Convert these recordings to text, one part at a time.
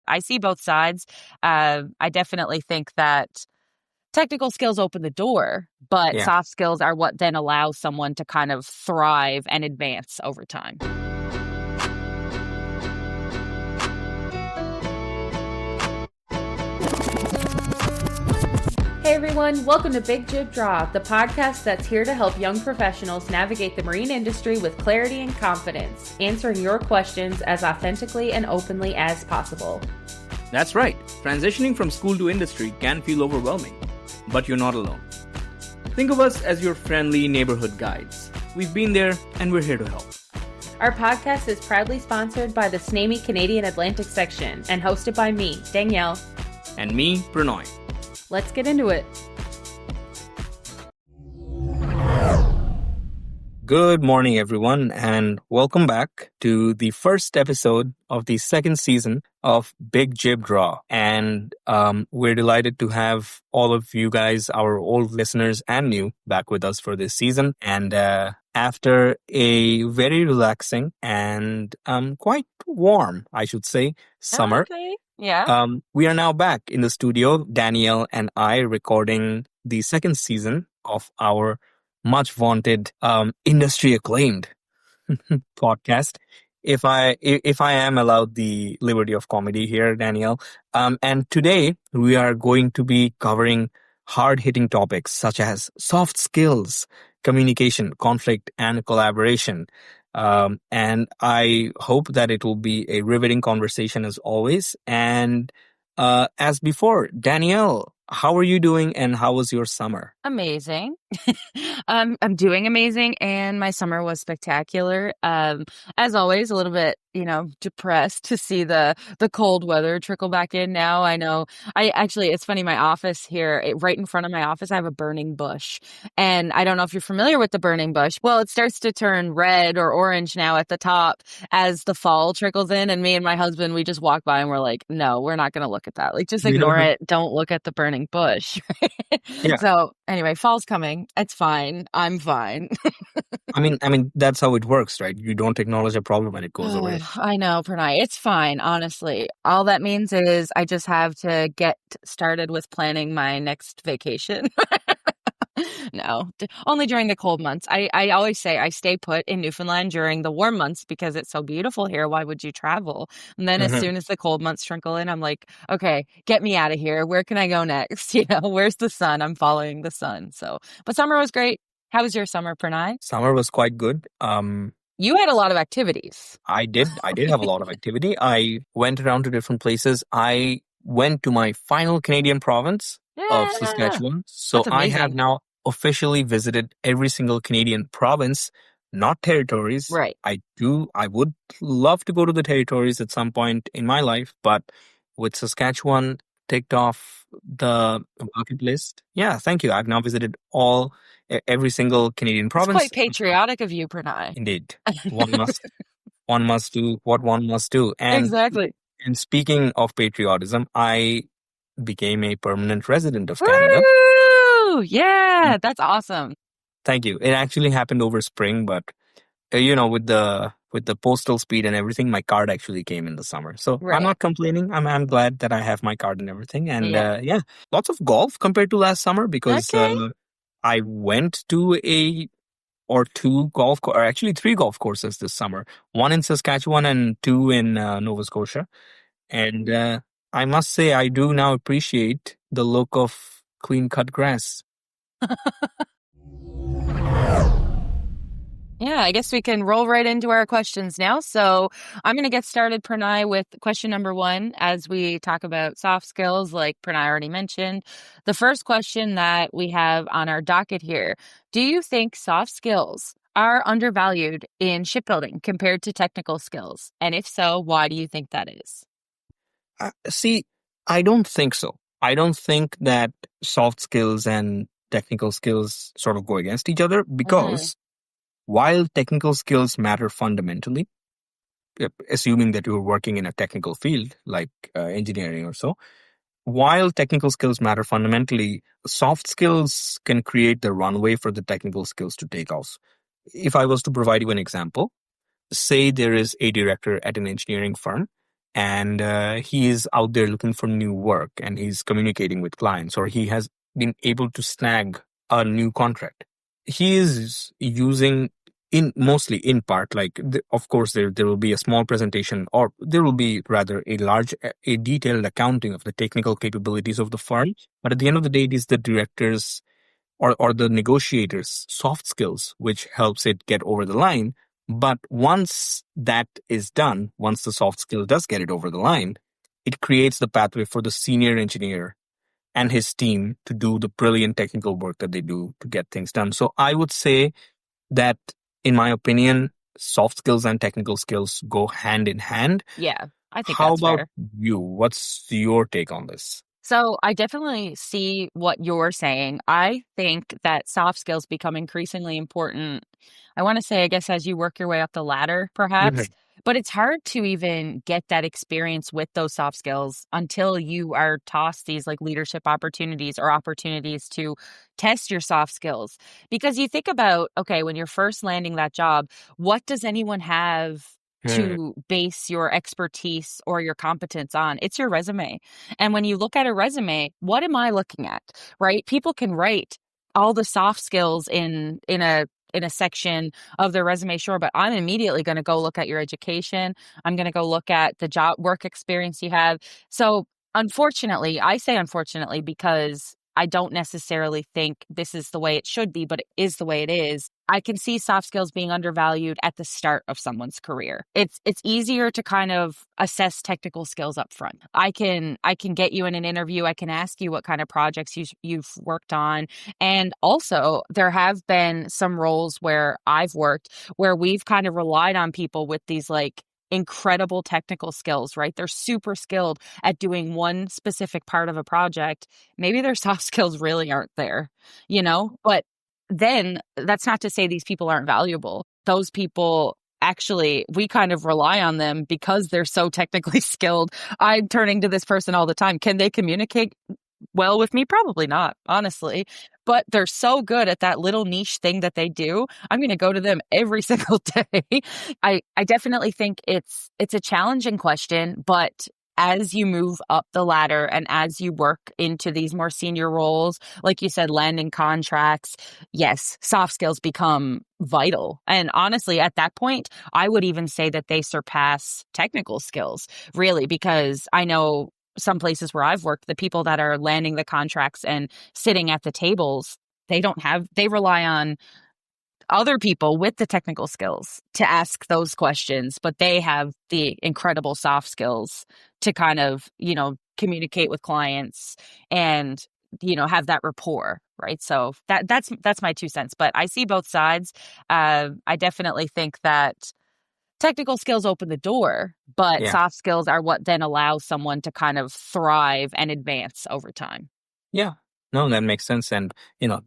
I see both sides. I definitely think that technical skills open the door, but Yeah. soft skills are what then allows someone to kind of thrive and advance over time. Hey everyone, welcome to Big Jib Draw, the podcast that's here to help young professionals navigate the marine industry with clarity and confidence, answering your questions as authentically and openly as possible. That's right. Transitioning from school to industry can feel overwhelming, but you're not alone. Think of us as your friendly neighborhood guides. We've been there and we're here to help. Our podcast is proudly sponsored by the SNAMI Canadian Atlantic section and hosted by me, Danielle. And me, Pranay. Let's get into it. Good morning, everyone, and welcome back to the first episode of the second season of Big Jib Draw. And we're delighted to have all of you guys, our old listeners and new, back with us for this season. And after a very relaxing and quite warm, I should say, summer. Okay. Yeah. We are now back in the studio, Danielle and I, recording the second season of our much vaunted, industry acclaimed podcast. If I am allowed the liberty of comedy here, Danielle. And today we are going to be covering hard hitting topics such as soft skills, communication, conflict, and collaboration. And I hope that it will be a riveting conversation as always. And as before, Danielle, how are you doing and how was your summer? Amazing. I'm doing amazing, and my summer was spectacular. As always, a little bit, depressed to see the cold weather trickle back in now. I know. It's funny. My office here, right in front of my office, I have a burning bush, and I don't know if you're familiar with the burning bush. Well, it starts to turn red or orange now at the top as the fall trickles in, and me and my husband, we just walk by and we're like, no, we're not going to look at that. Like, just ignore it. Don't look at the burning bush. Yeah. So anyway, fall's coming. It's fine. I'm fine. I mean, that's how it works, right? You don't acknowledge a problem and it goes away. I know, Pranay. It's fine, honestly. All that means is I just have to get started with planning my next vacation. No, only during the cold months. I always say I stay put in Newfoundland during the warm months because it's so beautiful here. Why would you travel? And then as soon as the cold months trickle in, I'm like, okay, get me out of here. Where can I go next? Where's the sun? I'm following the sun. So, but summer was great. How was your summer, Pranay? Summer was quite good. You had a lot of activities. I did have a lot of activity. I went around to different places. I went to my final Canadian province of Saskatchewan. So I have now officially visited every single Canadian province, not territories. Right. I would love to go to the territories at some point in my life, but with Saskatchewan ticked off the bucket list. Yeah, thank you. I've now visited every single Canadian province. It's quite patriotic of you, Pranay. Indeed. One must do what one must do. And exactly. And speaking of patriotism, I became a permanent resident of Canada. Woo! Yeah, that's awesome. Thank you. It actually happened over spring, but with the postal speed and everything, my card actually came in the summer. So Right. I'm not complaining. I'm glad that I have my card and everything. And lots of golf compared to last summer because I went to three golf courses this summer. One in Saskatchewan and two in Nova Scotia. And I must say, I do now appreciate the look of clean-cut grass. Yeah, I guess we can roll right into our questions now. So I'm going to get started, Pranay, with question number 1 as we talk about soft skills, like Pranay already mentioned. The first question that we have on our docket here, do you think soft skills are undervalued in shipbuilding compared to technical skills? And if so, why do you think that is? See, I don't think so. I don't think that soft skills and technical skills sort of go against each other because while technical skills matter fundamentally, assuming that you're working in a technical field like engineering or so, while technical skills matter fundamentally, soft skills can create the runway for the technical skills to take off. If I was to provide you an example, say there is a director at an engineering firm and he is out there looking for new work, and he's communicating with clients, or he has been able to snag a new contract. He is using, in mostly in part, like of course there will be a small presentation, or there will be rather a large a detailed accounting of the technical capabilities of the firm, but at the end of the day it is the directors or the negotiators soft skills which helps it get over the line. But once that is done, once the soft skill does get it over the line, it creates the pathway for the senior engineer and his team to do the brilliant technical work that they do to get things done. So I would say that, in my opinion, soft skills and technical skills go hand in hand. Yeah, I think How that's about fair. you? What's your take on this? So I definitely see what you're saying. I think that soft skills become increasingly important. I want to say, I guess, as you work your way up the ladder, perhaps, Mhm. but it's hard to even get that experience with those soft skills until you are tossed these like leadership opportunities or opportunities to test your soft skills. Because you think about, okay, when you're first landing that job, what does anyone have Hmm. to base your expertise or your competence on? It's your resume. And when you look at a resume, what am I looking at? Right? People can write all the soft skills in a section of their resume, sure, but I'm immediately going to go look at your education. I'm going to go look at the job work experience you have. So, unfortunately, I say unfortunately because I don't necessarily think this is the way it should be, but it is the way it is. I can see soft skills being undervalued at the start of someone's career. It's easier to kind of assess technical skills up front. I can get you in an interview. I can ask you what kind of projects you've worked on. And also, there have been some roles where I've worked where we've kind of relied on people with these like incredible technical skills, right? They're super skilled at doing one specific part of a project. Maybe their soft skills really aren't there, But then that's not to say these people aren't valuable. Those people actually, we kind of rely on them because they're so technically skilled. I'm turning to this person all the time. Can they communicate well with me? Probably not, honestly. But they're so good at that little niche thing that they do. I'm going to go to them every single day. I definitely think it's a challenging question, but as you move up the ladder and as you work into these more senior roles, like you said, landing contracts, yes, soft skills become vital. And honestly, at that point, I would even say that they surpass technical skills, really, because I know some places where I've worked, the people that are landing the contracts and sitting at the tables, they rely on other people with the technical skills to ask those questions, but they have the incredible soft skills to kind of, communicate with clients and, have that rapport. Right. So that's my 2 cents. But I see both sides. I definitely think that technical skills open the door, but Yeah. soft skills are what then allows someone to kind of thrive and advance over time. Yeah. No, that makes sense. And,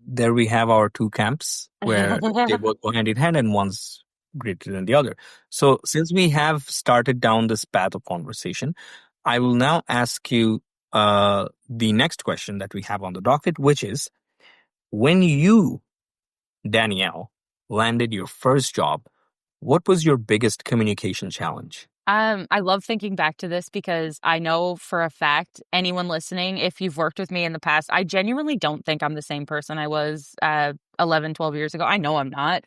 there we have our two camps where they both go hand in hand and one's greater than the other. So, since we have started down this path of conversation, I will now ask you the next question that we have on the docket, which is, when you, Danielle, landed your first job, what was your biggest communication challenge? I love thinking back to this because I know for a fact, anyone listening, if you've worked with me in the past, I genuinely don't think I'm the same person I was 11, 12 years ago. I know I'm not.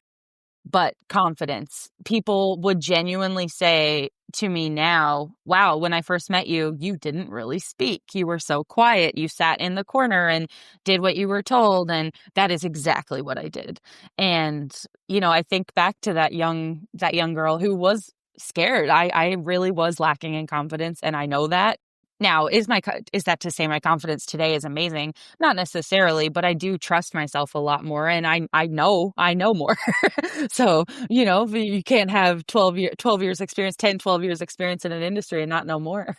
But confidence. People would genuinely say to me now, wow, when I first met you, you didn't really speak. You were so quiet. You sat in the corner and did what you were told. And that is exactly what I did. And, I think back to that young girl who was scared. I really was lacking in confidence. And I know that. Now, is that to say my confidence today is amazing? Not necessarily, but I do trust myself a lot more, and I know more. So, you can't have 12 years experience, 10, 12 years experience in an industry and not know more.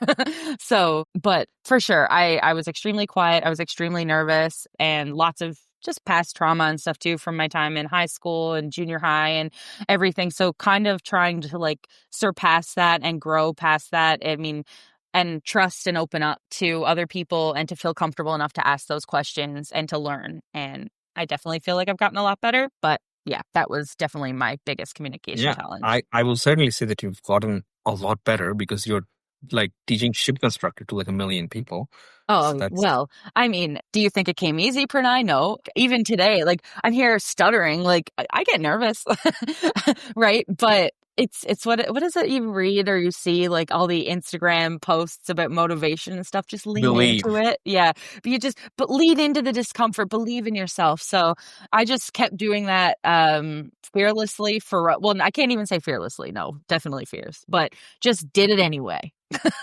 So, but for sure, I was extremely quiet. I was extremely nervous and lots of just past trauma and stuff too from my time in high school and junior high and everything. So kind of trying to like surpass that and grow past that. I mean, and trust and open up to other people and to feel comfortable enough to ask those questions and to learn. And I definitely feel like I've gotten a lot better, but yeah, that was definitely my biggest communication Yeah, challenge. I will certainly say that you've gotten a lot better because you're like teaching ship constructor to like a million people. So Oh, that's well, I mean, do you think it came easy, Pranay? No. Even today, like I'm here stuttering, like I get nervous, right? But it's what is it you read or you see like all the Instagram posts about motivation and stuff, just lean into believe. it. Yeah. But lean into the discomfort, believe in yourself. So I just kept doing that fearlessly for well, I can't even say fearlessly. No, definitely fierce, but just did it anyway.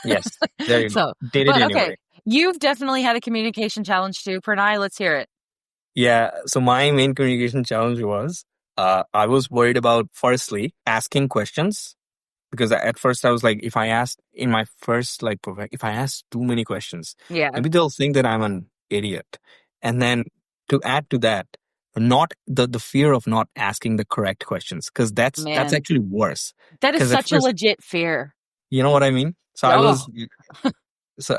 Yes, there you go. So, Did it but okay, anyway. you've definitely had a communication challenge too, Pranay. Let's hear it. Yeah. So my main communication challenge was I was worried about firstly asking questions because at first I was like, if I asked in my first like if I ask too many questions, Yeah, maybe they'll think that I'm an idiot. And then to add to that, not the fear of not asking the correct questions because that's man, actually worse. that is Because at such a first, legit fear. you know what I mean. So I Oh, was so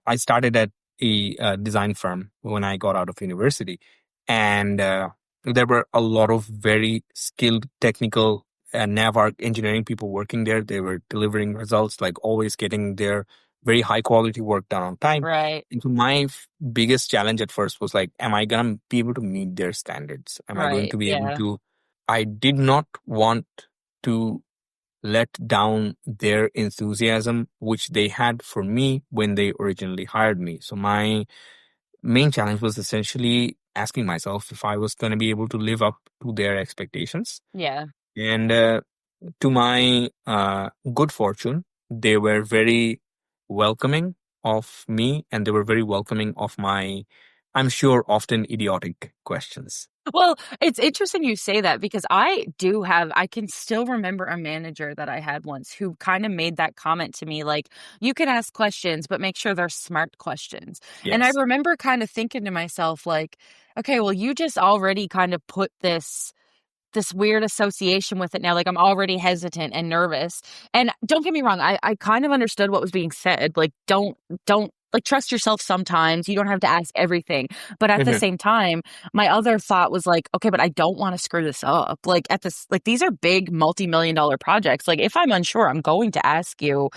I started at a design firm when I got out of university, and there were a lot of very skilled technical NAVARC engineering people working there. They were delivering results, like always getting their very high quality work done on time. right, And so my biggest challenge at first was like, am I gonna be able to meet their standards? Am I going right, to be able yeah, to? I did not want to let down their enthusiasm, which they had for me when they originally hired me. So my main challenge was essentially asking myself if I was going to be able to live up to their expectations. yeah. And to my good fortune, they were very welcoming of me and they were very welcoming of my, I'm sure, often idiotic questions. Well, it's interesting you say that because I can still remember a manager that I had once who kind of made that comment to me like, you can ask questions, but make sure they're smart questions. And I Yes. remember kind of thinking to myself, like, okay, well, you just already kind of put this weird association with it now. Like I'm already hesitant and nervous. And don't get me wrong, I kind of understood what was being said. Like don't like trust yourself sometimes. You don't have to ask everything. But at the Hmm. same time, my other thought was like, okay, but I don't want to screw this up. Like at this like these are big multi-million dollar projects. Like if I'm unsure, I'm going to ask you.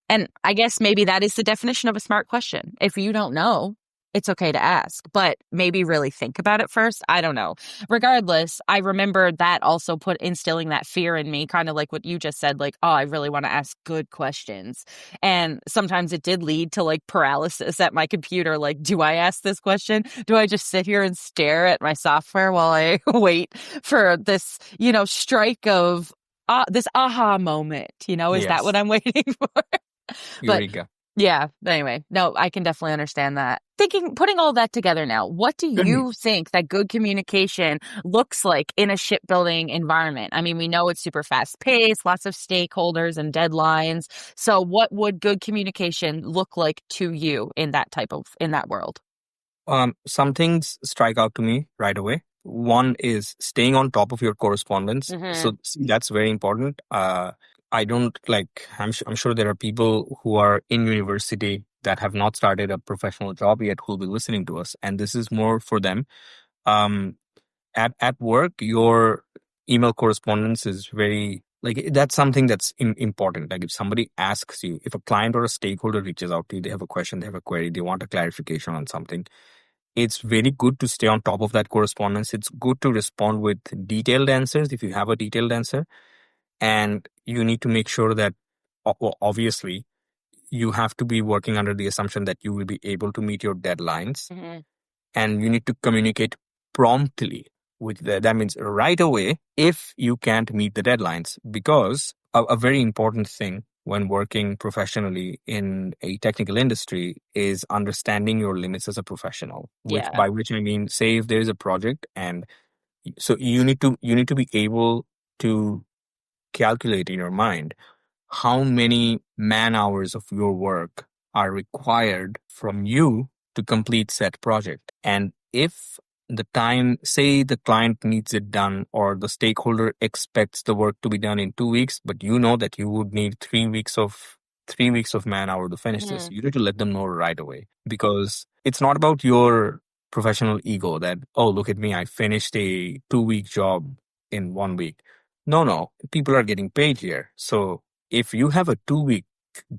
And I guess maybe that is the definition of a smart question. If you don't know, it's okay to ask, but maybe really think about it first. I don't know. Regardless, I remember that also put instilling that fear in me, kind of like what you just said, like, oh, I really want to ask good questions. And sometimes it did lead to like paralysis at my computer. Like, do I ask this question? Do I just sit here and stare at my software while I wait for this, strike of this aha moment? Is that what Yes. I'm waiting for? But Eureka. yeah, anyway, no, I can definitely understand that. Putting all that together now, what do you think that good communication looks like in a shipbuilding environment? I mean, we know it's super fast paced, lots of stakeholders and deadlines. So what would good communication look like to you in that world? Some things strike out to me right away. One is staying on top of your correspondence. Hmm. So see, that's very important. I don't like, I'm sure there are people who are in university that have not started a professional job yet who'll be listening to us. And this is more for them. Um, at work, your email correspondence is very, like, that's something that's important. Like if somebody asks you, if a client or a stakeholder reaches out to you, they have a question, they have a query, they want a clarification on something, it's very good to stay on top of that correspondence. It's good to respond with detailed answers if you have a detailed answer. And you need to make sure that, well, obviously, you have to be working under the assumption that you will be able to meet your deadlines. Hmm. And you need to communicate promptly with that means right away if you can't meet the deadlines. Because a very important thing when working professionally in a technical industry is understanding your limits as a professional, which Yeah. by which I mean, say if there is a project, and so you need to be able to calculate in your mind how many man hours of your work are required from you to complete said project. And if the time, say the client needs it done or the stakeholder expects the work to be done in 2 weeks, but you know that you would need 3 weeks of man hour to finish this, Hmm. you need to let them know right away, because it's not about your professional ego that, oh, look at me, I finished a 2 week job in 1 week. No, people are getting paid here. So if you have a 2 week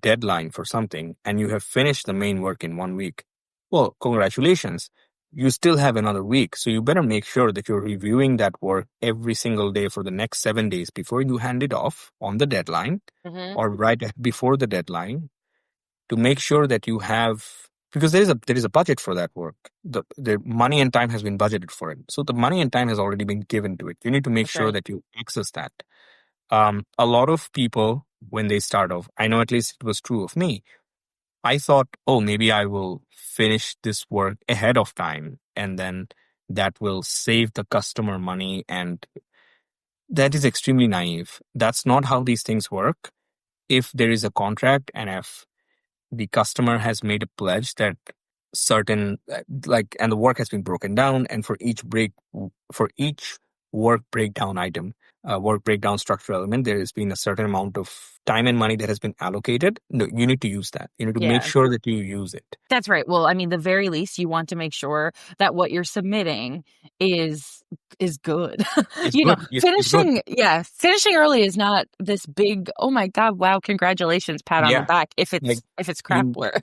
deadline for something and you have finished the main work in 1 week, well, congratulations. You still have another week. So you better make sure that you're reviewing that work every single day for the next 7 days before you hand it off on the deadline Hmm. or right before the deadline, to make sure that you have, because there is a budget for that work. The money and time has been budgeted for it. So the money and time has already been given to it. You need to make That's sure right. that you access that. A lot of people, when they start off, I know at least it was true of me. I thought, oh, maybe I will finish this work ahead of time and then that will save the customer money. And that is extremely naive. That's not how these things work. If there is a contract and if the customer has made a pledge that certain and the work has been broken down, and for each work breakdown item, work breakdown structural element, there has been a certain amount of time and money that has been allocated. No, you need to use that. You need to make Yeah. sure that you use it. That's right. Well, I mean, the very least you want to make sure that what you're submitting is good. It's You know, good. It's good. finishing early is not this big, oh my God, wow, congratulations, pat on the Yeah. back Like if it's crap you work.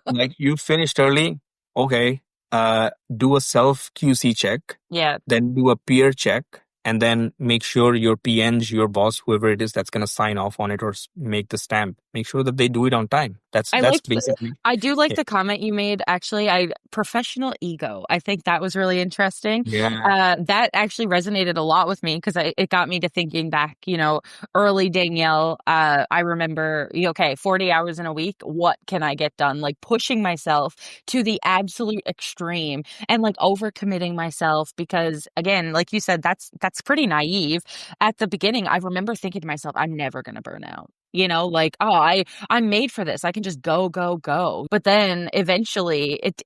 like you finished early. Okay. Do a self QC check, Yeah. then do a peer check, and then make sure your PNs, your boss, whoever it is that's going to sign off on it or make the stamp, make sure that they do it on time. That's I that's liked the basically I do like yeah. the comment you made, actually. Professional ego. I think that was really interesting. Yeah. That actually resonated a lot with me because it got me to thinking back, early Danielle. I remember, okay, 40 hours in a week. What can I get done? Like pushing myself to the absolute extreme and like overcommitting myself because again, like you said, that's pretty naive. At the beginning, I remember thinking to myself, I'm never going to burn out. Like, oh, I'm made for this. I can just go, go, go. But then eventually it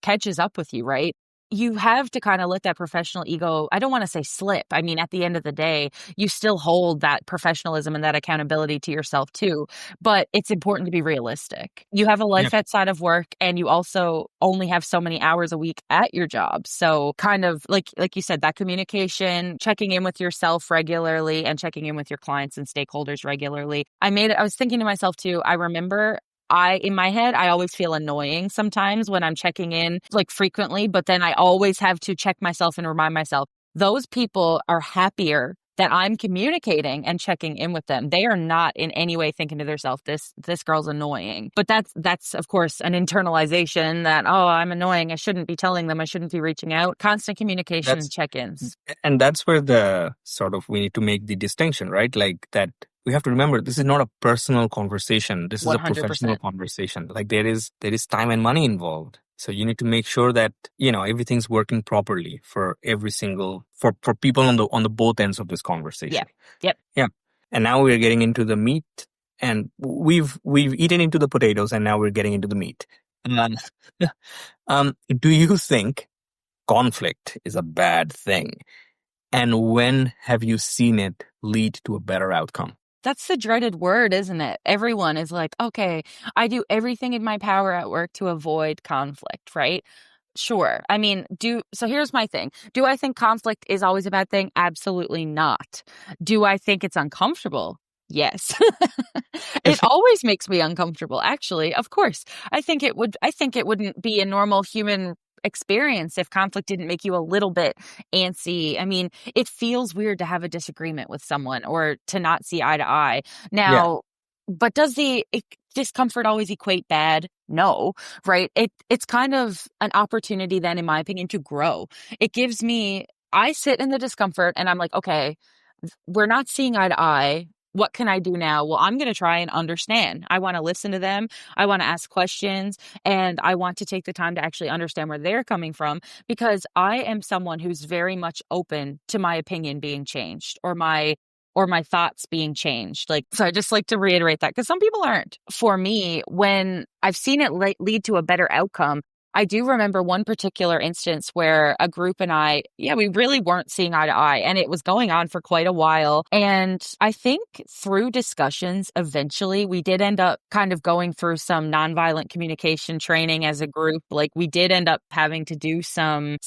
catches up with you, right? You have to kind of let that professional ego, I don't want to say slip. I mean, at the end of the day, you still hold that professionalism and that accountability to yourself too. But it's important to be realistic. You have a Yeah. life outside of work and you also only have so many hours a week at your job. So kind of like you said, that communication, checking in with yourself regularly and checking in with your clients and stakeholders regularly. I was thinking to myself too, I remember in my head, I always feel annoying sometimes when I'm checking in like frequently, but then I always have to check myself and remind myself those people are happier that I'm communicating and checking in with them. They are not in any way thinking to themselves, this girl's annoying. But that's of course an internalization that, oh, I'm annoying. I shouldn't be telling them. I shouldn't be reaching out. Constant communication and That's check-ins. and that's where the sort of we need to make the distinction, right? Like that we have to remember this is not a personal conversation. This is a professional 100%. conversation. Like there is time and money involved. So you need to make sure that, everything's working properly for every single for people on the both ends of this Yeah. conversation. Yep. Yeah. And now we're getting into the meat, and we've eaten into the potatoes and now we're getting into the meat. Um, do you think conflict is a bad thing? And when have you seen it lead to a better outcome? That's the dreaded word, isn't it? Everyone is like, okay, I do everything in my power at work to avoid conflict, right? Sure. I mean, so here's my thing. Do I think conflict is always a bad thing? Absolutely not. Do I think it's uncomfortable? Yes. It always makes me uncomfortable, actually. Of course. I think it wouldn't be a normal human experience if conflict didn't make you a little bit antsy. I mean, it feels weird to have a disagreement with someone or to not see eye to eye. Yeah, Now, but does the discomfort always equate bad? No, right? It's kind of an opportunity then, in my opinion, to grow. It gives me, I sit in the discomfort and I'm like, okay, we're not seeing eye to eye. What can I do now? Well, I'm going to try and understand. I want to listen to them. I want to ask questions and I want to take the time to actually understand where they're coming from because I am someone who's very much open to my opinion being changed or my thoughts being changed. Like, so I just like to reiterate that because some people aren't. For me, when I've seen it lead to a better outcome, I do remember one particular instance where a group and we really weren't seeing eye to eye and it was going on for quite a while. And I think through discussions, eventually we did end up kind of going through some nonviolent communication training as a group. Like we did end up having to do some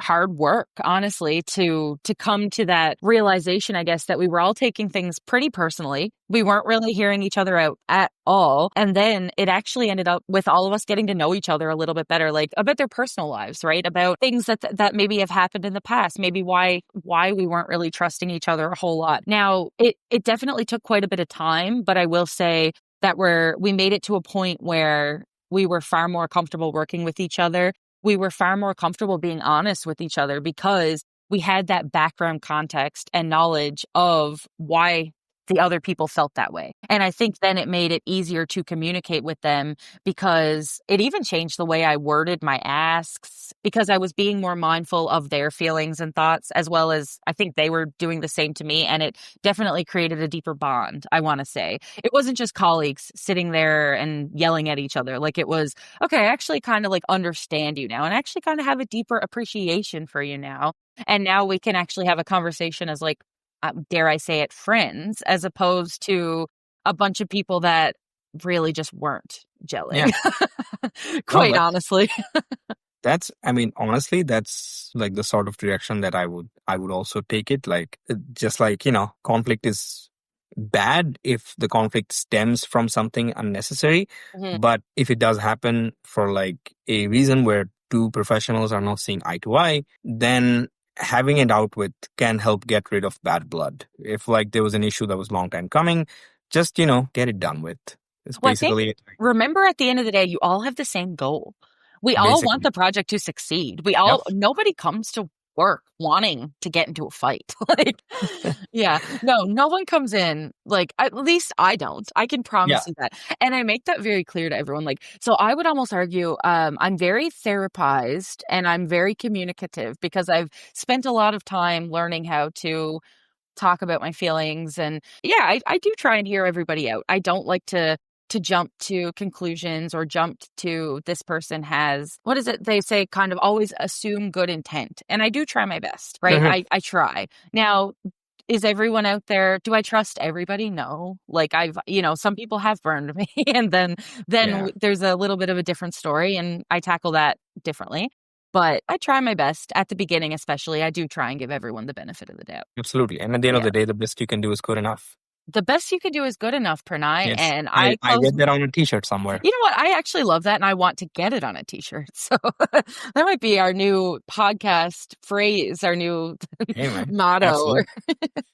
hard work, honestly, to come to that realization, I guess, that we were all taking things pretty personally. We weren't really hearing each other out at all. And then it actually ended up with all of us getting to know each other a little bit better, like about their personal lives, right? About things that maybe have happened in the past, maybe why we weren't really trusting each other a whole lot. Now, it definitely took quite a bit of time, but I will say that we made it to a point where we were far more comfortable working with each other. We were far more comfortable being honest with each other because we had that background context and knowledge of why the other people felt that way. And I think then it made it easier to communicate with them because it even changed the way I worded my asks because I was being more mindful of their feelings and thoughts, as well as I think they were doing the same to me. And it definitely created a deeper bond, I want to say. It wasn't just colleagues sitting there and yelling at each other. Like it was, okay, I actually kind of like understand you now and actually kind of have a deeper appreciation for you now. And now we can actually have a conversation as like, dare I say it, friends, as opposed to a bunch of people that really just weren't Yeah. gelling. No, Quite honestly. I mean, honestly, that's like the sort of direction that I would also take it. Like, just like, conflict is bad if the conflict stems from something unnecessary. Mhm. But if it does happen for like a reason where two professionals are not seeing eye to eye, then having it out with can help get rid of bad blood. If like there was an issue that was long time coming, just, get it done with. It's Well, I think, basically it. remember at the end of the day, you all have the same goal. We all want Basically. the project to succeed. Yep. Nobody comes to work wanting to get into a fight. Like, yeah, no one comes in, like, at least I don't. I can Yeah. promise you that. And I make that very clear to everyone. Like, so I would almost argue, I'm very therapized and I'm very communicative because I've spent a lot of time learning how to talk about my feelings. And yeah, I do try and hear everybody out. I don't like to jump to conclusions or jump to this person has, what is it they say, kind of always assume good intent. And I do try my best, right? Mhm. I try. Now, is everyone out there, do I trust everybody? No. Like some people have burned me and then Yeah. there's a little bit of a different story and I tackle that differently. But I try my best at the beginning, especially. I do try and give everyone the benefit of the doubt. Absolutely. And at the end of Yeah. the day, the best you can do is good enough. The best you can do is good enough, Pranay. Yes. And I read that on a t-shirt somewhere. you know what? I actually love that and I want to get it on a t-shirt. So that might be our new podcast phrase, our new Hey, man. motto. Absolutely.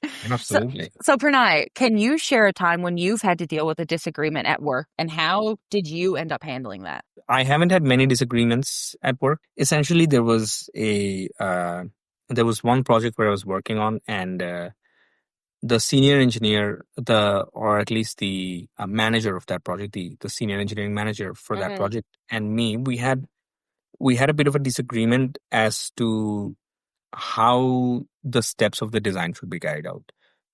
So, Absolutely. so Pranay, can you share a time when you've had to deal with a disagreement at work and how did you end up handling that? I haven't had many disagreements at work. Essentially, there was one project where I was working on, and the senior engineer, or at least the manager of that project, the senior engineering manager for that Hmm. project, and me, we had a bit of a disagreement as to how the steps of the design should be carried out.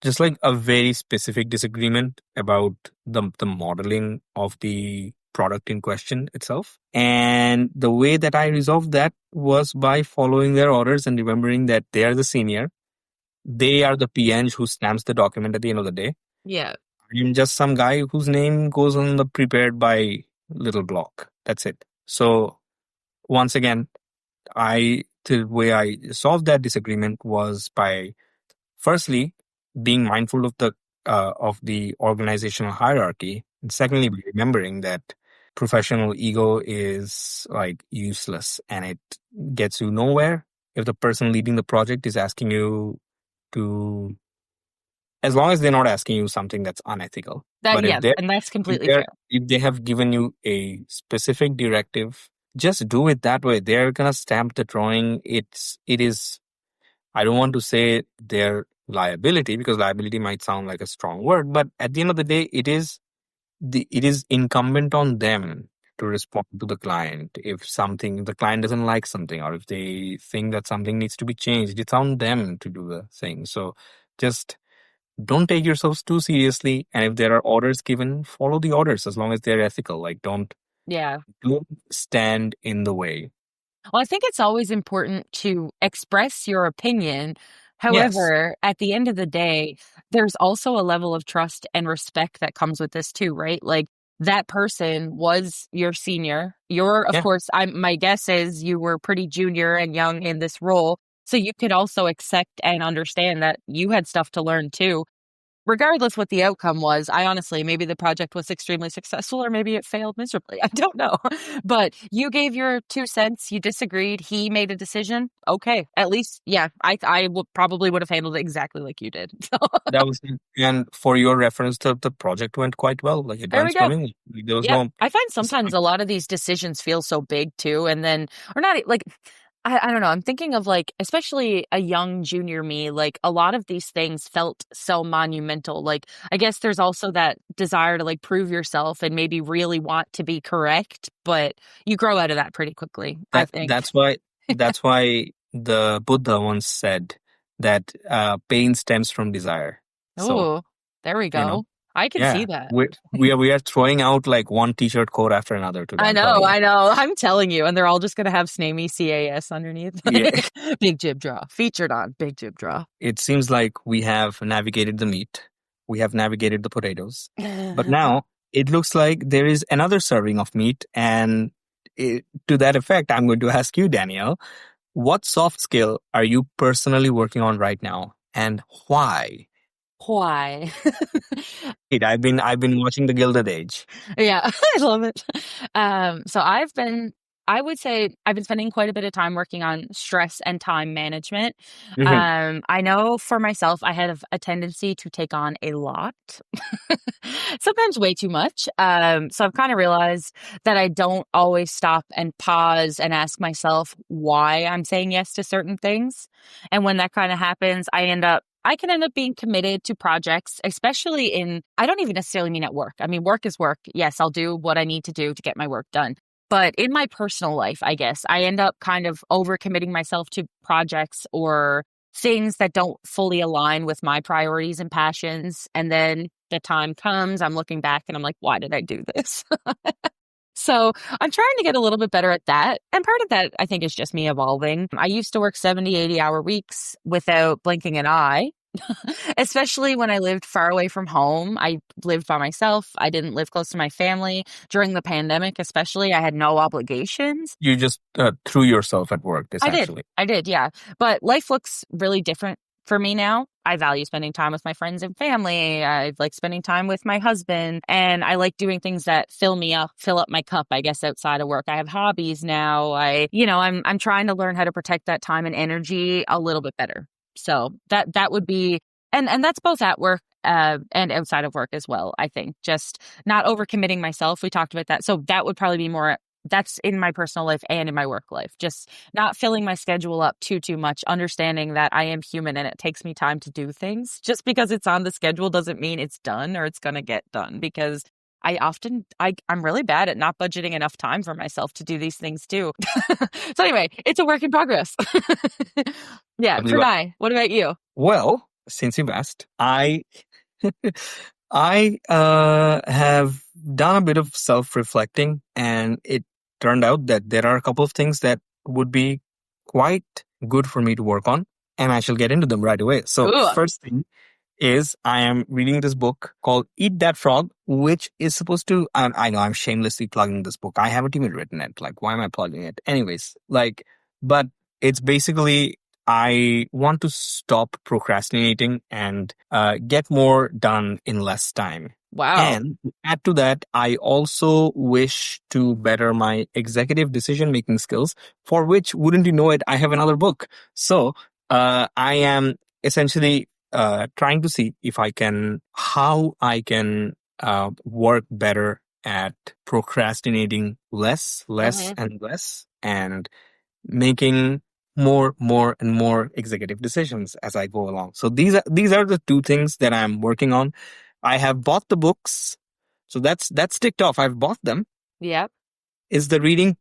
Just like a very specific disagreement about the modeling of the product in question itself. And the way that I resolved that was by following their orders and remembering that they are the senior. They are the PN who stamps the document at the end of the day. Yeah. I'm just some guy whose name goes on the prepared by little block. That's it. So once again, the way I solved that disagreement was by firstly being mindful of the organizational hierarchy, and secondly, by remembering that professional ego is like useless and it gets you nowhere if the person leading the project is asking you to, as long as they're not asking you something that's unethical. That But yes, and that's if completely they're fair. if they have given you a specific directive, just do it that way. They're gonna stamp the drawing. It is, I don't want to say their liability, because liability might sound like a strong word, but at the end of the day, it is incumbent on them to respond to the client. If the client doesn't like something, or if they think that something needs to be changed, it's on them to do the thing. So just don't take yourselves too seriously. And if there are orders given, follow the orders as long as they're ethical. Like Yeah. don't stand in the way. Well, I think it's always important to express your opinion. Yes. However, at the end of the day, there's also a level of trust and respect that comes with this too, right? Like that person was your senior. You're, of Yeah, course, my guess is you were pretty junior and young in this role. So you could also accept and understand that you had stuff to learn too. Regardless what the outcome was, I honestly, maybe the project was extremely successful or maybe it failed miserably. I don't know. But you gave your 2 cents, you disagreed, he made a decision. Okay, at least, yeah, probably would have handled it exactly like you did. So that was it. And for your reference, the project went quite well. Like it there we went go. swimmingly. Like, there was Yep. no. I find sometimes a lot of these decisions feel so big too, and then, or not like, I don't know. I'm thinking of like, especially a young junior me, like a lot of these things felt so monumental. Like, I guess there's also that desire to like prove yourself and maybe really want to be correct, but you grow out of that pretty quickly, I That think. that's why the Buddha once said that pain stems from desire. So Oh, there we you know, go. I can see yeah, that. we are throwing out like one t-shirt quote after another today. I I'm know, telling you. I know. I'm telling you. And they're all just going to have Snamey CAS underneath. Yeah, Big Jib Draw. Featured on Big Jib Draw. it seems like we have navigated the meat, we have navigated the potatoes, but now it looks like there is another serving of meat, and to that effect, I'm going to ask you, Danielle, what soft skill are you personally working on right now, and why? Why? I've been watching The Gilded Age. Yeah, I love it. So I would say I've been spending quite a bit of time working on stress and time management. Hmm. I know for myself, I have a tendency to take on a lot, sometimes way too much. So I've kind of realized that I don't always stop and pause and ask myself why I'm saying yes to certain things. And when that kind of happens, I can end up being committed to projects, especially I don't even necessarily mean at work. I mean, work is work. Yes, I'll do what I need to do to get my work done. But in my personal life, I guess, I end up kind of overcommitting myself to projects or things that don't fully align with my priorities and passions. And then the time comes, I'm looking back and I'm like, why did I do this? So I'm trying to get a little bit better at that. And part of that, I think, is just me evolving. I used to work 70, 80-hour weeks without blinking an eye, especially when I lived far away from home. I lived by myself. I didn't live close to my family. During the pandemic, especially, I had no obligations. You just threw yourself at work, I did. essentially. I did, yeah. But life looks really different for me now. I value spending time with my friends and family. I like spending time with my husband, and I like doing things that fill me up, fill up my cup, I guess, outside of work. I have hobbies now. I'm trying to learn how to protect that time and energy a little bit better. So that would be, and that's both at work and outside of work as well. I think just not overcommitting myself. We talked about that. So that would probably be more. That's in my personal life and in my work life. Just not filling my schedule up too much, understanding that I am human and it takes me time to do things. Just because it's on the schedule doesn't mean it's done or it's going to get done, because I'm really bad at not budgeting enough time for myself to do these things too. So anyway, it's a work in progress. Yeah. Lovely. Pranay, what about you? Well, since you've asked, I I have done a bit of self-reflecting, and it turned out that there are a couple of things that would be quite good for me to work on, and I shall get into them right away. So, Ooh, first thing is I am reading this book called Eat That Frog, which is supposed to. I know I'm shamelessly plugging this book. I haven't even written it. Like, why am I plugging it? Anyways, like, but it's basically I want to stop procrastinating and get more done in less time. wow. And to add to that, I also wish to better my executive decision making skills, for which, wouldn't you know it, I have another book. So I am essentially trying to see how I can work better at procrastinating less, less, Hmm. and less, and making more and more executive decisions as I go along. So these are the two things that I'm working on. I have bought the books, so that's ticked off. I've bought them. Yep. Is the reading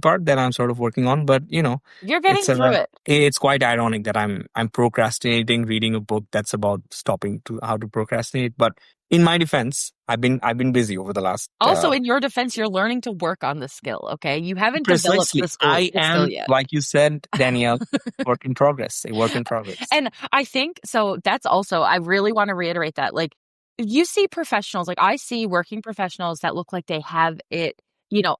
part that I'm sort of working on, but You're getting it's through it. it's quite ironic that I'm procrastinating reading a book that's about stopping to how to procrastinate. But in my defense, I've been busy over the last Also, in your defense, you're learning to work on the skill, okay? You haven't developed precisely. I the skill am, yet. like you said, Danielle, work in progress, a work in progress. And I think so that's also, I really want to reiterate that. Like, you see professionals, like I see working professionals that look like they have it,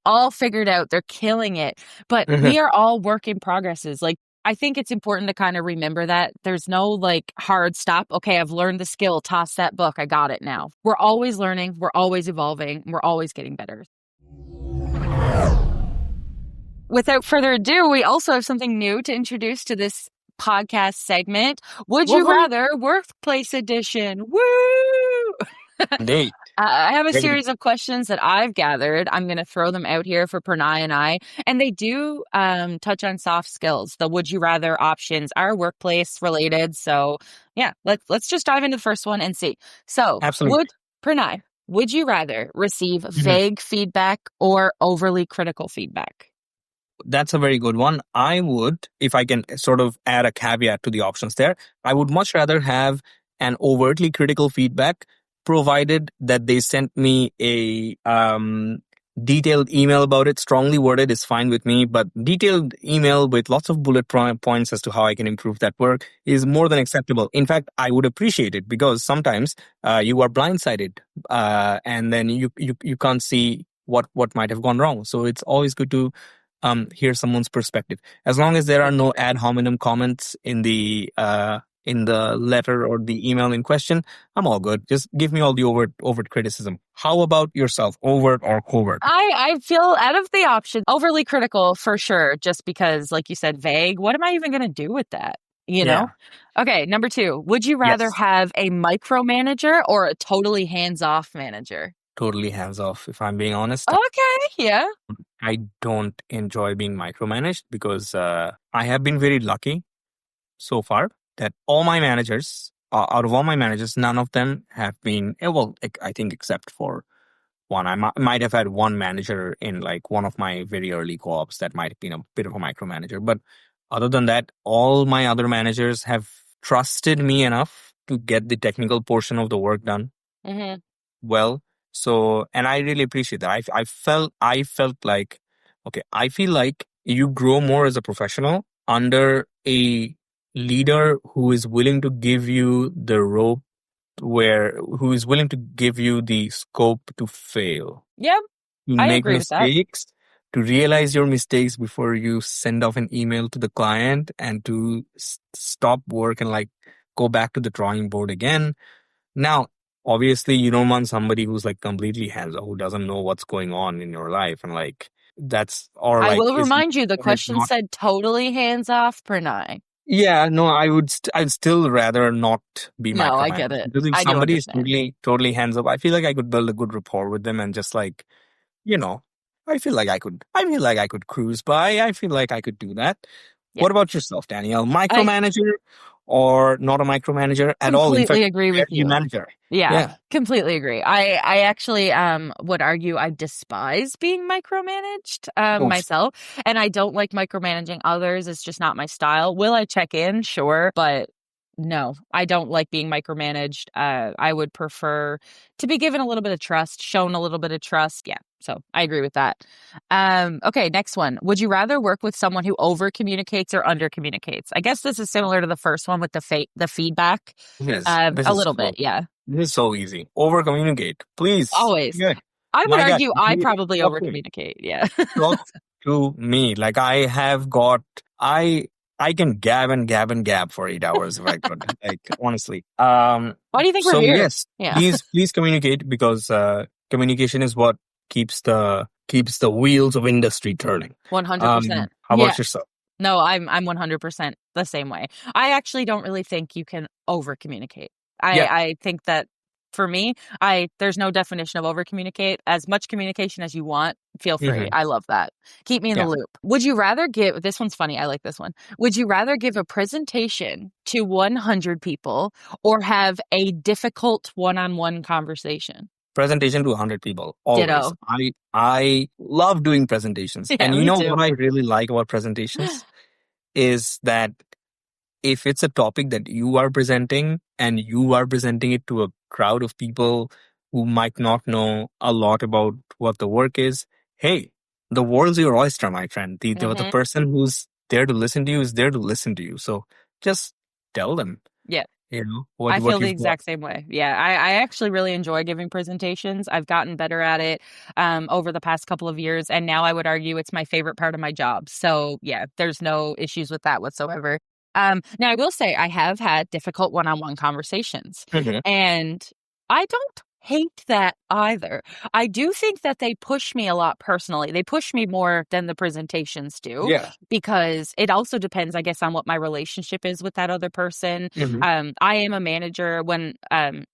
all figured out. They're killing it. But Mhm. we are all work in progresses. Like, I think it's important to kind of remember that there's no like hard stop. Okay, I've learned the skill, toss that book, I got it now. We're always learning, we're always evolving, we're always getting better. Without further ado, we also have something new to introduce to this podcast segment. Would you Woohoo! rather workplace edition? Woo! Indeed. I have a Take it. series of questions that I've gathered. I'm going to throw them out here for Pranay and I, and they do touch on soft skills. The would you rather options are workplace related. So yeah, let's just dive into the first one and see. So Absolutely. Pranay, would you rather receive Mhm. vague feedback or overly critical feedback? That's a very good one. I would, if I can sort of add a caveat to the options there, I would much rather have an overtly critical feedback, provided that they sent me a detailed email about it. Strongly worded is fine with me, but detailed email with lots of points as to how I can improve that work is more than acceptable. In fact, I would appreciate it because sometimes you are blindsided, and then you can't see what might have gone wrong. So it's always good to hear someone's perspective. As long as there are Completely no agree. ad hominem comments in the letter or the email in question, I'm all good. Just give me all the overt criticism. How about yourself, overt or covert? I feel out of the option, overly critical for sure, just because, like you said, vague. What am I even going to do with that? You know? Yeah. Okay, number two, would you rather Yes. have a micromanager or a totally hands off manager? Totally hands off. If I'm being honest, Okay, yeah. I don't enjoy being micromanaged because I have been very lucky so far that all my managers, out of all my managers, none of them have been, well, I think except for one. Might have had one manager in like one of my very early co-ops that might have been a bit of a micromanager. But other than that, all my other managers have trusted me enough to get the technical portion of the work done Hmm. well. So, and I really appreciate that. I felt like, okay, I feel like you grow more as a professional under a leader who is willing to give you the rope who is willing to give you the scope to fail, Yep, to I make agree with that. mistakes, to realize your mistakes before you send off an email to the client, and to stop work and like go back to the drawing board again. Now, obviously, you don't want somebody who's like completely hands off, who doesn't know what's going on in your life, and like that's or I like will is remind you, the question not. said totally hands off, Pranay. Yeah, no, I'd still rather not be No, I get micromanaged it. because if I do somebody is understand. totally hands up, I feel like I could build a good rapport with them and just like, you know, I feel like I could cruise by. I feel like I could do that. Yeah. What about yourself, Danielle? I Micromanager or not a micromanager at all? In fact, completely agree with barely a you. manager. Yeah, Yeah. completely agree. I actually would argue I despise being micromanaged Oof. myself, and I don't like micromanaging others. It's just not my style. Will I check in? Sure, but no, I don't like being micromanaged. I would prefer to be given a little bit of trust, shown a little bit of trust. Yeah, so I agree with that. Okay, next one. Would you rather work with someone who over communicates or under communicates? I guess this is similar to the first one with the feedback. Yes. This A is little bit, so yeah. this is so easy. Over communicate, please. Always. Yeah. I would My God, argue I you probably talk to me. overcommunicate. Yeah. Talk to me. Like I have got I can gab and gab and gab for 8 hours if I could. Like honestly. Why do you think we're So here? yes, Yeah. please communicate because communication is what keeps the wheels of industry turning. 100%. How Yeah. about yourself? No, I'm 100% the same way. I actually don't really think you can over communicate. Yeah. I think that for me, I there's no definition of over communicate. As much communication as you want, feel free. Hmm. I love that. Keep me in the Yeah. loop. Would you rather give this one's funny. I like this one. Would you rather give a presentation to 100 people or have a difficult one-on-one conversation? Presentation to 100 people always. Ditto. I love doing presentations. Yeah, And you me know too. what I really like about presentations is that if it's a topic that you are presenting and you are presenting it to a crowd of people who might not know a lot about what the work is, hey, the world's your oyster, my friend. The Hmm. person who's there to listen to you is there to listen to you. So just tell them. Yeah. You know, I what feel the you've got. exact same way. Yeah, I actually really enjoy giving presentations. I've gotten better at it over the past couple of years, and now I would argue it's my favorite part of my job. So yeah, there's no issues with that whatsoever. Now I will say I have had difficult one-on-one conversations, Mhm. and I don't hate that either. I do think that they push me a lot personally. They push me more than the presentations do Yeah. because it also depends, I guess, on what my relationship is with that other person. Mhm. I am a manager when I'm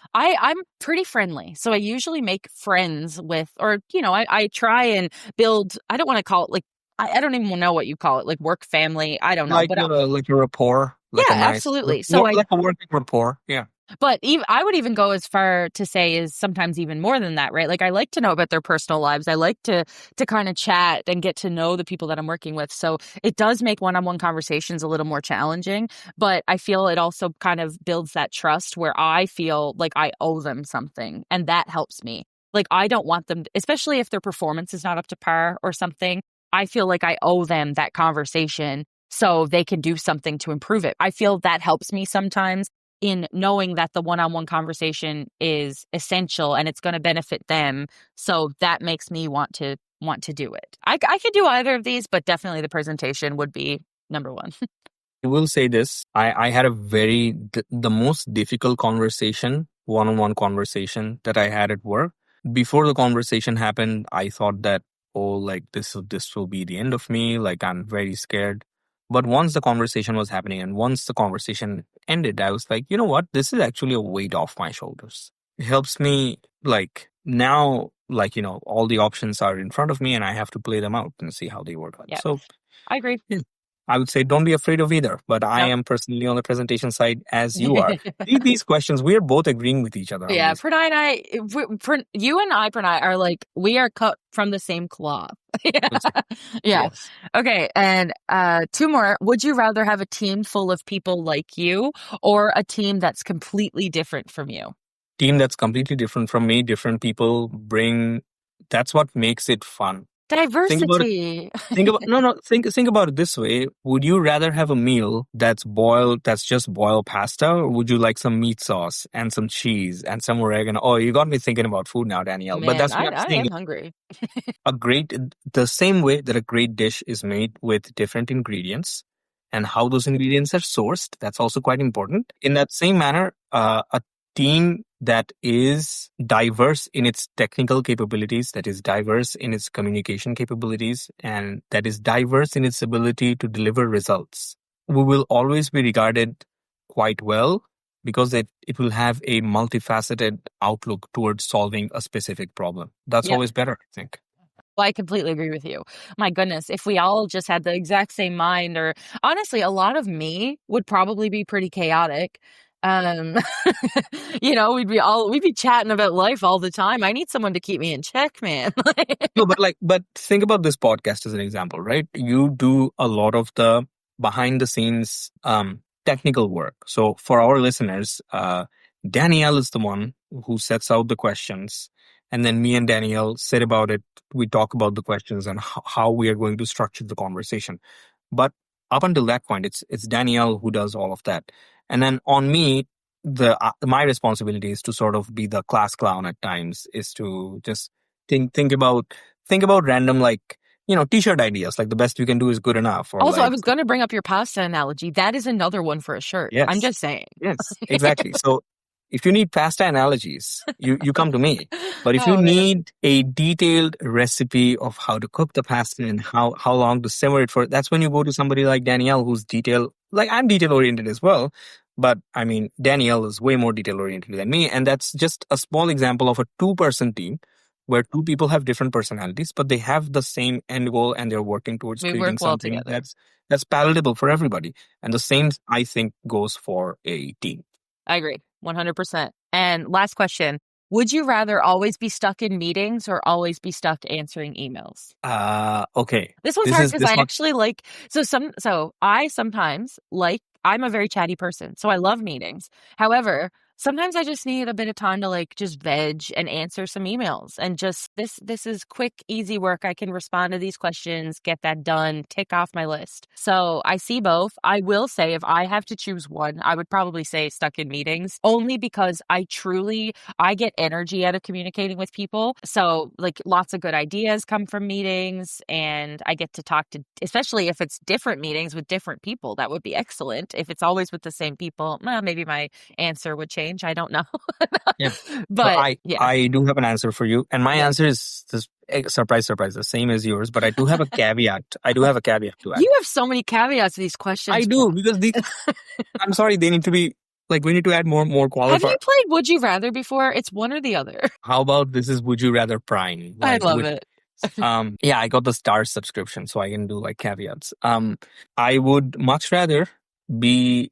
pretty friendly. So I usually make friends with, or, I try and build, I don't want to call it like, I don't even know what you call it, like work family. I don't know. But Like a rapport, like a yeah, nice, absolutely. So like a working rapport. Yeah. but even I would even go as far to say is sometimes even more than that, right? Like I like to know about their personal lives. I like to kind of chat and get to know the people that I'm working with. So it does make one-on-one conversations a little more challenging, but I feel it also kind of builds that trust where I feel like I owe them something, and that helps me. Like I don't want them, especially if their performance is not up to par or something. I feel like I owe them that conversation so they can do something to improve it. I feel that helps me sometimes in knowing that the one-on-one conversation is essential and it's going to benefit them. So that makes me want to do it. I could do either of these, but definitely the presentation would be number one. I will say this. I had a the most difficult conversation, one-on-one conversation that I had at work. Before the conversation happened, I thought that, oh, like this will be the end of me. Like I'm very scared. But once the conversation was happening and once the conversation ended, I was like, you know what? This is actually a weight off my shoulders. It helps me like now, like, all the options are in front of me and I have to play them out and see how they work out. Yeah, So I agree. yeah, I would say don't be afraid of either, but I No. am personally on the presentation side as you are. These questions, we are both agreeing with each other on Yeah, these. Pranay and you and I, Pranay, are like, we are cut from the same cloth. Yeah. That's right. Yeah. Yes. Okay. And two more. Would you rather have a team full of people like you or a team that's completely different from you? Team that's completely different from me, different people bring, that's what makes it fun. Think about it. Diversity. Think about it this way. Would you rather have a meal that's just boiled pasta, or would you like some meat sauce and some cheese and some oregano? Oh, you got me thinking about food now, Danielle. But Man, that's what I I'm I saying. am hungry. A great The same way that a great dish is made with different ingredients and how those ingredients are sourced, that's also quite important. In that same manner, a team that is diverse in its technical capabilities, that is diverse in its communication capabilities, and that is diverse in its ability to deliver results, we will always be regarded quite well because it will have a multifaceted outlook towards solving a specific problem. That's Yep. always better, I think. Well, I completely agree with you. My goodness, if we all just had the exact same mind, or honestly, a lot of me would probably be pretty chaotic. Um, we'd be chatting about life all the time. I need someone to keep me in check, man. No, but think about this podcast as an example, right? You do a lot of the behind the scenes technical work. So for our listeners, Danielle is the one who sets out the questions, and then me and Danielle sit about it. We talk about the questions and how we are going to structure the conversation. But up until that point, it's Danielle who does all of that, and then on me, the my responsibility is to sort of be the class clown at times, is to just think about random, like, t-shirt ideas, like the best we can do is good enough, or Also, I like, was going to bring up your pasta analogy. That is another one for a shirt. I'm yes, just saying. yes, exactly. So if you need pasta analogies, you come to me. But if you Oh man, need a detailed recipe of how to cook the pasta and how long to simmer it for, that's when you go to somebody like Danielle, who's detail, like I'm detail oriented as well. But I mean, Danielle is way more detail oriented than me. And that's just a small example of a two-person team where two people have different personalities, but they have the same end goal and they're working towards we creating work well something together. that's palatable for everybody. And the same, I think, goes for a team. I agree, 100%. And last question. Would you rather always be stuck in meetings or always be stuck answering emails? Okay. This one's This hard is because this I one. actually like, so I sometimes like, I'm a very chatty person, so I love meetings. However, Sometimes I just need a bit of time to like just veg and answer some emails and just this is quick, easy work. I can respond to these questions, get that done, tick off my list. So I see both. I will say if I have to choose one, I would probably say stuck in meetings only because I get energy out of communicating with people. So like lots of good ideas come from meetings and I get to talk to, especially if it's different meetings with different people, that would be excellent. If it's always with the same people, well, maybe my answer would change. I don't know. Yeah. So But yeah. I do have an answer for you, and my Yes. answer is this surprise, surprise, the same as yours. But I do have a caveat. I do have a caveat to add. You have so many caveats to these I questions. do because I'm sorry, they need to be like we need to add more Have you qualifier. played Would You Rather before? It's one or the other. How about this is Would You Rather Prime? I Like love with it. yeah, I got the star subscription, so I can do like caveats. I would much rather be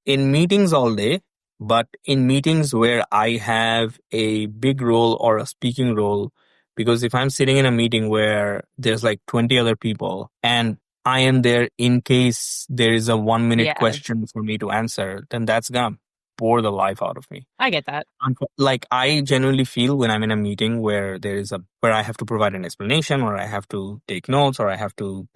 in meetings all day, but in meetings where I have a big role or a speaking role, because if I'm sitting in a meeting where there's like 20 other people and I am there in case there is a 1 minute Yeah, question for me to answer, then that's gonna bore the life out of me. I get that. Like I genuinely feel when I'm in a meeting where where I have to provide an explanation or I have to take notes or I have to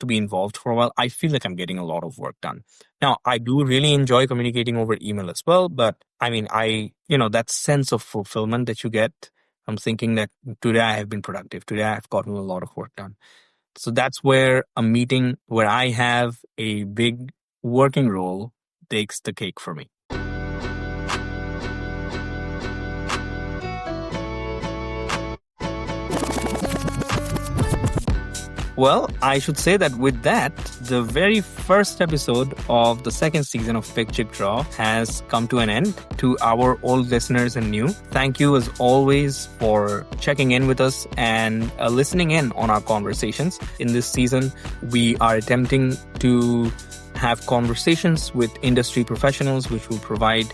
be involved for a while, I feel like I'm getting a lot of work done. Now, I do really enjoy communicating over email as well, but I mean, that sense of fulfillment that you get, I'm thinking that today I have been productive. Today I've gotten a lot of work done. So that's where a meeting where I have a big working role takes the cake for me. Well, I should say that with that, the very first episode of the second season of Big Chip Draw has come to an end. To our old listeners and new, thank you as always for checking in with us and listening in on our conversations. In this season, we are attempting to have conversations with industry professionals, which will provide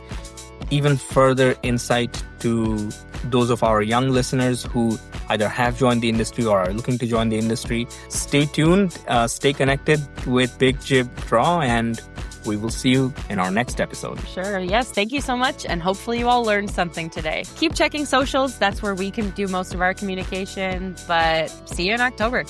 even further insight to those of our young listeners who either have joined the industry or are looking to join the industry. Stay tuned, stay connected with Big Jib Draw, and we will see you in our next episode. Sure. Yes. Thank you so much. And hopefully you all learned something today. Keep checking socials. That's where we can do most of our communication. But see you in October.